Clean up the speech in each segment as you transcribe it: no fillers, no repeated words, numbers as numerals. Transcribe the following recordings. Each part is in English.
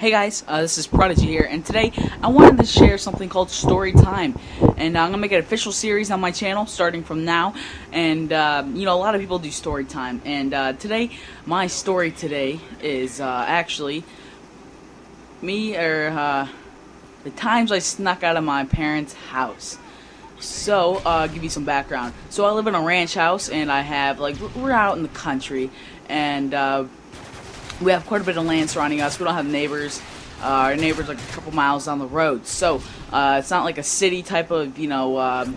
Hey guys, this is Prodigy here, and today I wanted to share something called Story Time, and I'm gonna make an official series on my channel starting from now. And you know, a lot of people do story time, and today my story today is actually me or the times I snuck out of my parents' house. So, give you some background. So I live in a ranch house, and I have we're out in the country, and we have quite a bit of land surrounding us. We don't have neighbors. Our neighbors are a couple miles down the road. So it's not like a city type of, you know. I'm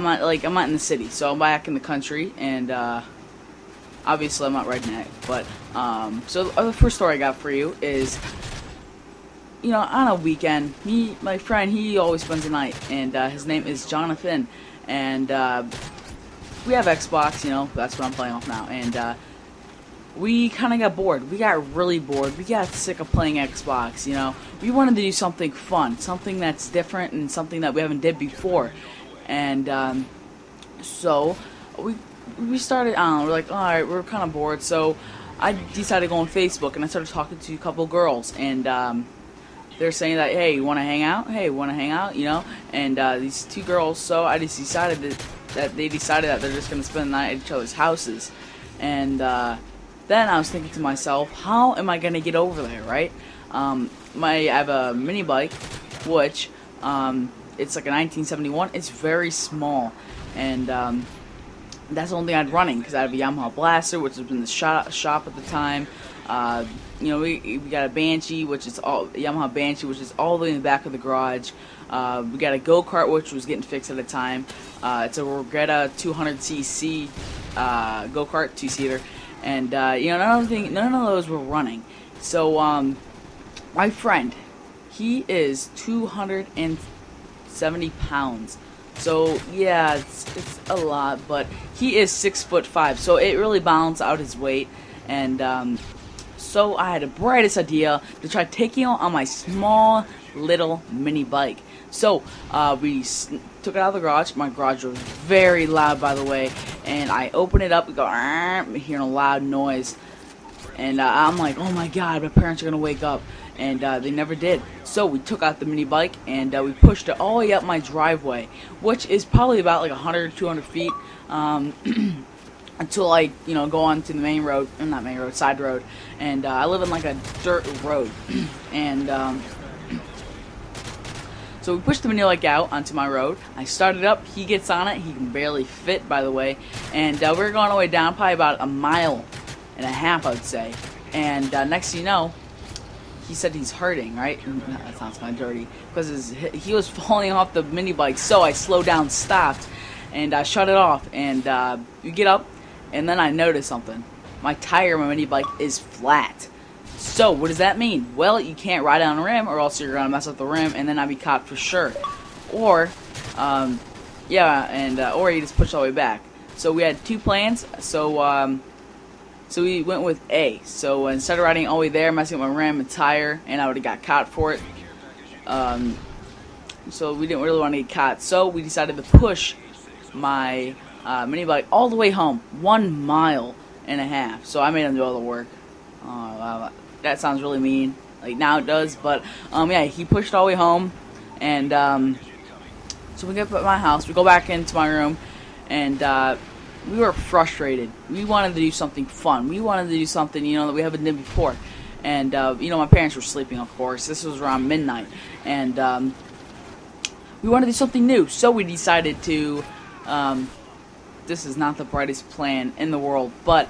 not in the city, so I'm back in the country, and obviously I'm not redneck. But so the first story I got for you is, you know, on a weekend, my friend, he always spends the night, and his name is Jonathan, and we have Xbox. You know, that's what I'm playing off now, and we kind of got bored. We got really bored. We got sick of playing Xbox, you know. We wanted to do something fun, something that's different, and something that we haven't did before. And so we started, I don't know, we're like, alright, we're kind of bored. So I decided to go on Facebook, and I started talking to a couple girls, and they're saying that, hey, you want to hang out? Hey, want to hang out? You know? And these two girls, so I just decided that they decided that they're just going to spend the night at each other's houses. And then I was thinking to myself, how am I going to get over there, right? I have a mini bike, which it's like a 1971. It's very small, and that's the only thing I had running, because I have a Yamaha Blaster, which has been the shop at the time. You know, we got a Banshee, which is Yamaha Banshee, which is all the way in the back of the garage. We got a go-kart, which was getting fixed at the time. It's a Regatta 200cc go-kart, 2-seater. And, you know, none of those were running. So, my friend, he is 270 pounds. So, yeah, it's a lot, but he is 6'5", so it really balanced out his weight. And, so I had the brightest idea to try taking out on my small, little mini bike. So, we took it out of the garage. My garage was very loud, by the way, and I open it up, we go, hearing a loud noise, and I'm like, oh my god, my parents are gonna wake up, and they never did. So we took out the mini bike, and we pushed it all the way up my driveway, which is probably about like 100 200 feet, until I, you know, go on to the main road, not main road, side road, and I live in like a dirt road, and so we pushed the mini bike out onto my road. I started up. He gets on it. He can barely fit, by the way. And we're going all the way down, probably about a mile and a half, I would say. And next thing you know, he said he's hurting, right? That sounds kind of dirty, because he was falling off the mini bike. So I slowed down, stopped, and I shut it off. And we get up, and then I noticed something. My tire on my mini bike is flat. So, what does that mean? Well, you can't ride on the rim, or else you're going to mess up the rim, and then I'd be caught for sure. Or, yeah, and, or you just push all the way back. So, we had two plans, so we went with A. So, instead of riding all the way there, messing up my rim and tire, and I would have got caught for it, so we didn't really want to get caught. So, we decided to push my mini bike all the way home, 1.5 miles. So, I made him do all the work. That sounds really mean, like now it does, but yeah, he pushed all the way home, and so we get up at my house, we go back into my room, and we were frustrated. We wanted to do something fun. We wanted to do something, you know, that we haven't done before, and you know, my parents were sleeping, of course. This was around midnight, and we wanted to do something new, so we decided to, this is not the brightest plan in the world, but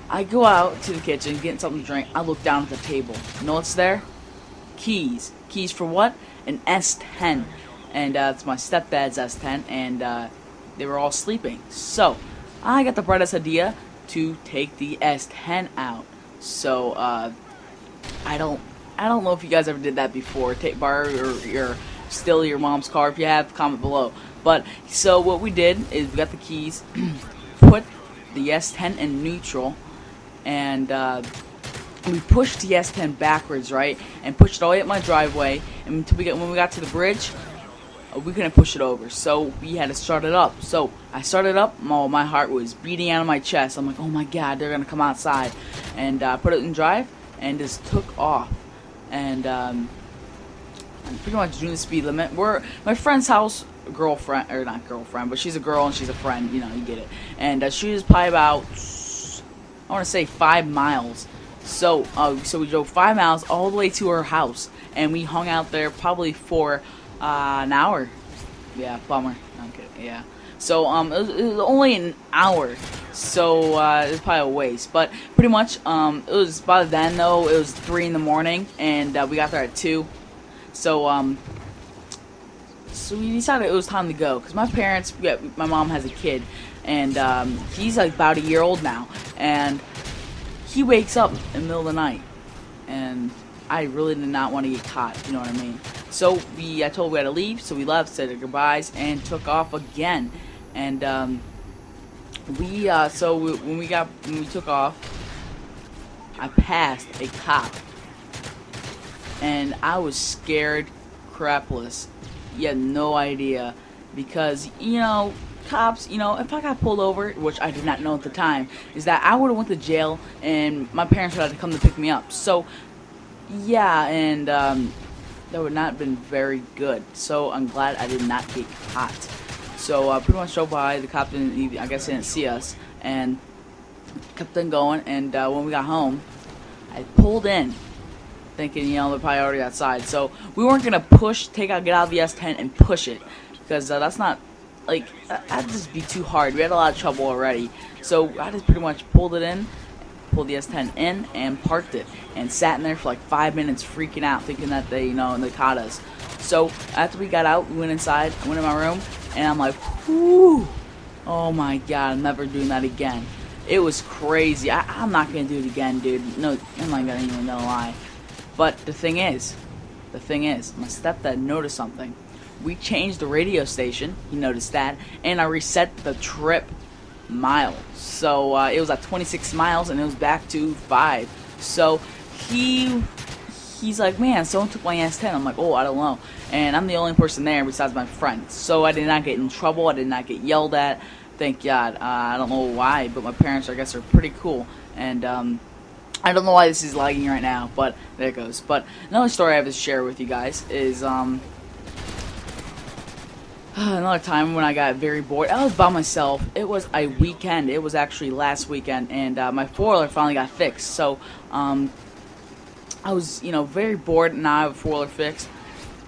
I go out to the kitchen, getting something to drink. I look down at the table. You know what's there? Keys. Keys for what? An S10. And it's my stepdad's S10, and they were all sleeping. So I got the brightest idea to take the S10 out. So I don't know if you guys ever did that before. Borrow or steal your mom's car. If you have, comment below. But so what we did is we got the keys, put the S10 in neutral, and we pushed the S10 backwards, right, and pushed it all the way up my driveway, and until when we got to the bridge, we couldn't push it over, so we had to start it up. So I started up, my heart was beating out of my chest. I'm like, oh my god, they're gonna come outside, and put it in drive, and just took off, and I'm pretty much doing the speed limit. We're my friend's house, girlfriend, or not girlfriend, but she's a girl and she's a friend, you know, you get it. And she was probably about, I want to say 5 miles. So we drove 5 miles all the way to her house, and we hung out there probably for an hour. Yeah, bummer. No, I'm kidding. Yeah. So it was only an hour, so it was probably a waste. But pretty much, it was by then though. It was 3 in the morning, and we got there at 2. So so we decided it was time to go, because my parents, yeah, my mom has a kid, and he's like about a year old now, and he wakes up in the middle of the night, and I really did not want to get caught, you know what I mean? So I told we had to leave, so we left, said our goodbyes, and took off again. And when we took off, I passed a cop, and I was scared crapless. You had no idea, because, you know, cops, you know, if I got pulled over, which I did not know at the time, is that I would have went to jail, and my parents would have to come to pick me up. So, yeah, and that would not have been very good. So I'm glad I did not get caught. So pretty much drove by. The cop didn't, I guess, didn't see us, and kept on going. And when we got home, I pulled in, thinking, you know, they're probably already outside. So we weren't gonna get out of the S10 and push it, because that's not, like, that'd just be too hard. We had a lot of trouble already. So I just pretty much pulled the S10 in and parked it, and sat in there for like 5 minutes freaking out, thinking that they caught us. So after we got out, we went inside, I went in my room, and I'm like, whoo, oh my god, I'm never doing that again. It was crazy. I'm not gonna do it again, dude. No, I'm not gonna even lie. But the thing is, my stepdad noticed something. We changed the radio station, he noticed that, and I reset the trip mile. So it was at 26 miles, and it was back to 5. So he's like, man, someone took my S10. I'm like, oh, I don't know. And I'm the only person there besides my friend. So I did not get in trouble. I did not get yelled at. Thank God. I don't know why, but my parents, I guess, are pretty cool. And I don't know why this is lagging right now, but there it goes. But another story I have to share with you guys is another time when I got very bored. I was by myself. It was a weekend. It was actually last weekend, and my four-wheeler finally got fixed. So I was, you know, very bored, and now I have a four-wheeler fixed,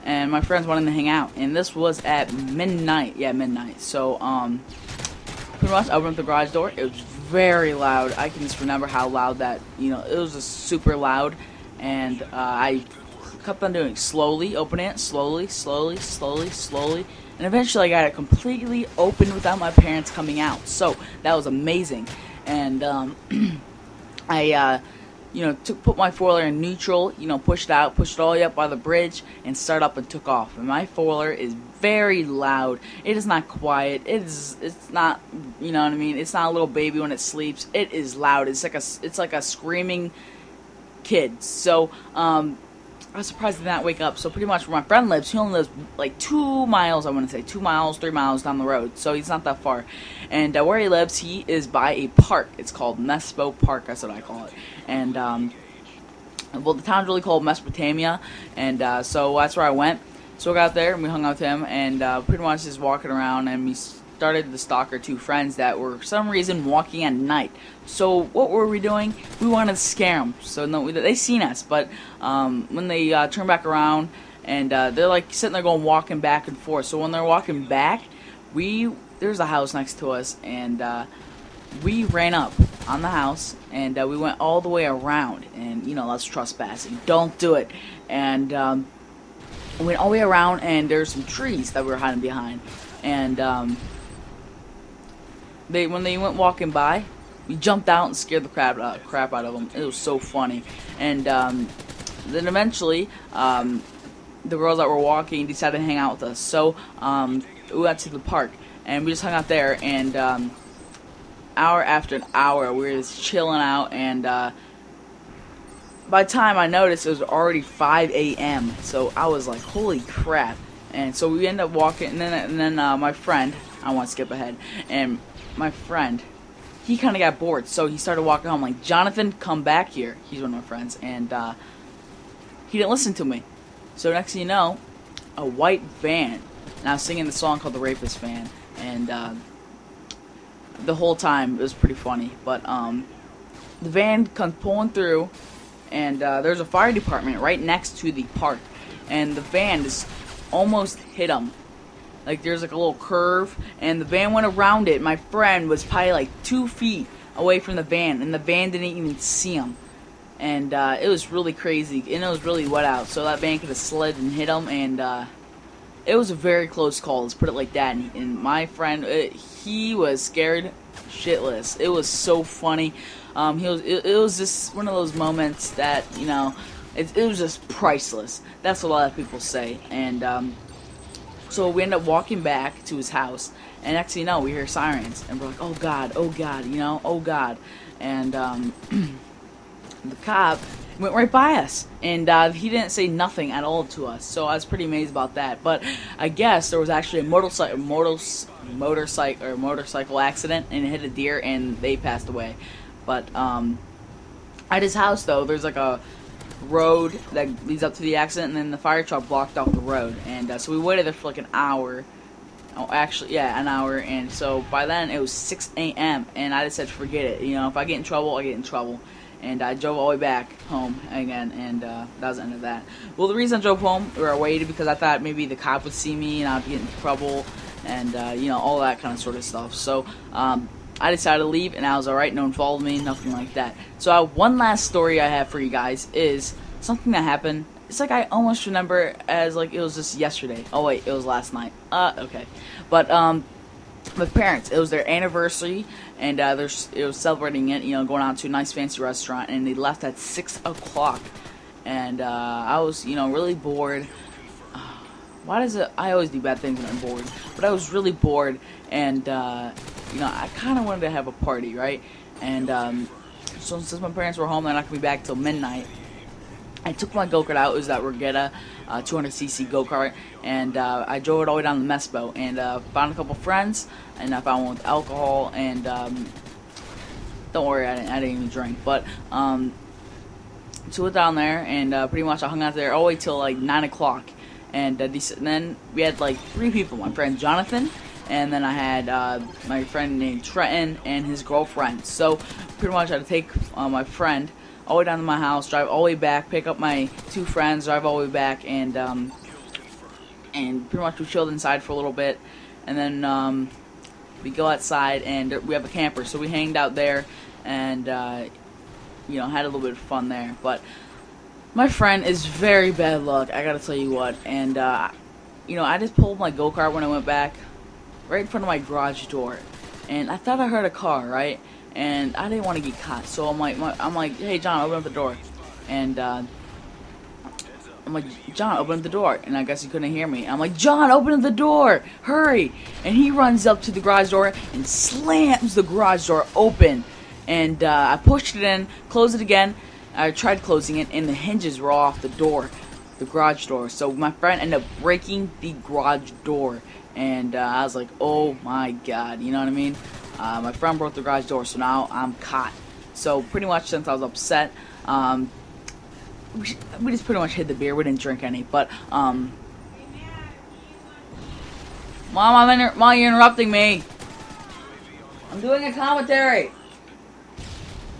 and my friends wanted to hang out, and this was at midnight. Yeah, midnight. So pretty much I opened up the garage door. It was very loud. I can just remember how loud that, you know, it was just super loud, and I kept on doing it slowly, opening it slowly, and eventually I got it completely open without my parents coming out. So that was amazing. And I you know, put my four-wheeler in neutral, you know, pushed it all the way up by the bridge, and started up and took off. And my four-wheeler is very loud. It is not quiet. It's not, you know what I mean? It's not a little baby when it sleeps. It is loud. It's like a screaming kid. So I was surprised I did not wake up. So pretty much where my friend lives, he only lives like 2 miles, I want to say 2 miles, 3 miles down the road. So he's not that far. And where he lives, he is by a park. It's called Mespo Park. That's what I call it. And well, the town's really called Mesopotamia. And so that's where I went. So I got there and we hung out with him, and pretty much just walking around, and we started to stalk our 2 friends that were for some reason walking at night. So what were we doing? We wanted to scare them. So no, they seen us, but when they turned back around, and they're like sitting there walking back and forth. So when they're walking back, there's a house next to us, and we ran up on the house, and we went all the way around, and you know, that's trespassing. Don't do it. And we went all the way around, and there's some trees that we were hiding behind, and when they went walking by, we jumped out and scared the crap out of them. It was so funny. And then eventually, the girls that were walking decided to hang out with us. So we went to the park, and we just hung out there. And hour after an hour, we were just chilling out. And by the time I noticed, it was already 5 a.m. So I was like, holy crap. And so we ended up walking, and then my friend, I want to skip ahead, and my friend, he kind of got bored, so he started walking home. Like, Jonathan, come back here. He's one of my friends, and he didn't listen to me. So next thing you know, a white van, and I was singing the song called "The Rapist Van," and the whole time it was pretty funny. But the van comes pulling through, and there's a fire department right next to the park, and the van is almost hit him. Like, there's like a little curve, and the van went around it. My friend was probably like 2 feet away from the van, and the van didn't even see him. And it was really crazy, and it was really wet out, so that van could have slid and hit him, and it was a very close call, let's put it like that. And my friend, he was scared shitless. It was so funny. It was just one of those moments that, you know, it was just priceless. That's what a lot of people say. And so we end up walking back to his house, and next thing you know, we hear sirens, and we're like, oh God, you know, oh God. And the cop went right by us, and he didn't say nothing at all to us, so I was pretty amazed about that. But I guess there was actually a motorcycle accident, and it hit a deer, and they passed away. But at his house, though, there's like a road that leads up to the accident, and then the fire truck blocked off the road, and so we waited there for like an hour. Oh, actually, yeah, an hour. And so by then it was 6 a.m. and I just said, forget it. You know, if I get in trouble, I get in trouble. And I drove all the way back home again, and that was the end of that. Well, the reason I drove home, or I waited, because I thought maybe the cop would see me and I'd get in trouble, and you know, all that kind of sort of stuff. So I decided to leave, and I was alright. No one followed me, nothing like that. So one last story I have for you guys is something that happened. It's like I almost remember as like it was just yesterday. Oh wait, it was last night. Okay. But my parents, it was their anniversary, and it was celebrating it, you know, going out to a nice fancy restaurant, and they left at 6 o'clock, and I was, you know, really bored. Why does it, I always do bad things when I'm bored, but I was really bored, and, you know, I kind of wanted to have a party, right, and, so since my parents were home, they're not going to be back till midnight. I took my go-kart out. It was that Regetta 200cc go-kart, and I drove it all the way down to Mespo, and found a couple friends, and I found one with alcohol, and don't worry, I didn't even drink, but so we went down there, and pretty much I hung out there all the way till like 9 o'clock, and then we had like 3 people, my friend Jonathan, and then I had my friend named Trenton and his girlfriend. So pretty much I had to take my friend all the way down to my house, drive all the way back, pick up my 2 friends, drive all the way back, and pretty much we chilled inside for a little bit, and then we go outside, and we have a camper, so we hanged out there, and you know, had a little bit of fun there. But my friend is very bad luck, I gotta tell you what, and you know, I just pulled my go-kart when I went back, right in front of my garage door, and I thought I heard a car, right? And I didn't want to get caught, so I'm like, hey John, open up the door, and I'm like, John, open up the door, and I guess he couldn't hear me. I'm like, John, open up the door, hurry! And he runs up to the garage door and slams the garage door open, and I pushed it in, closed it again. I tried closing it, and the hinges were off the door, the garage door. So my friend ended up breaking the garage door, and I was like, oh my god, you know what I mean? My friend broke the garage door, so now I'm caught. So pretty much since I was upset, we just pretty much hid the beer. We didn't drink any, but Mom, Mom, you're interrupting me. I'm doing a commentary.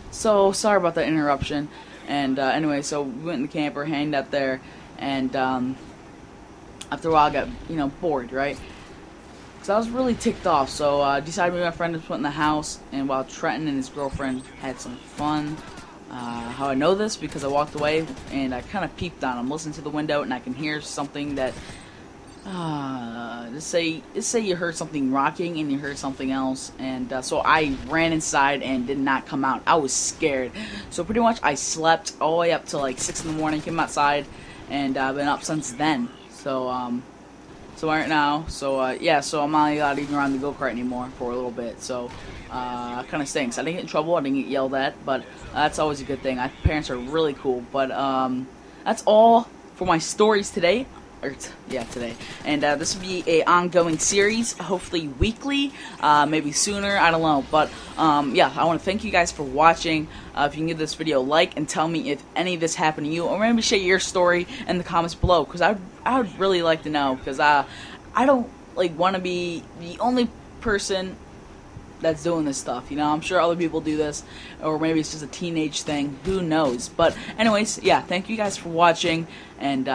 So sorry about that interruption. And anyway, so we went in the camper, hanged out there, and after a while, I got, you know, bored, right? So I was really ticked off, so I decided me and my friend to put in the house, and while Trenton and his girlfriend had some fun. How I know this? Because I walked away, and I kind of peeped on them, listened to the window, and I can hear something that, just say you heard something rocking, and you heard something else, and so I ran inside and did not come out. I was scared, so pretty much I slept all the way up till like 6 in the morning, came outside, and I've been up since then, so, so right now, so yeah, so I'm not allowed to even ride the go-kart anymore for a little bit, so kind of stinks. I didn't get in trouble, I didn't get yelled at, but that's always a good thing. My parents are really cool, but that's all for my stories today. Today. And this will be a ongoing series, hopefully weekly, maybe sooner, I don't know. But yeah, I want to thank you guys for watching. If you can give this video a like and tell me if any of this happened to you, or maybe share your story in the comments below, because I would really like to know, because I don't want to be the only person that's doing this stuff, you know. I'm sure other people do this, or maybe it's just a teenage thing, who knows. But anyways, yeah, thank you guys for watching, and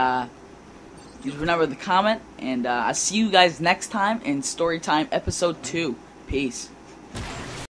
just remember the comment, and I'll see you guys next time in Storytime Episode 2. Peace.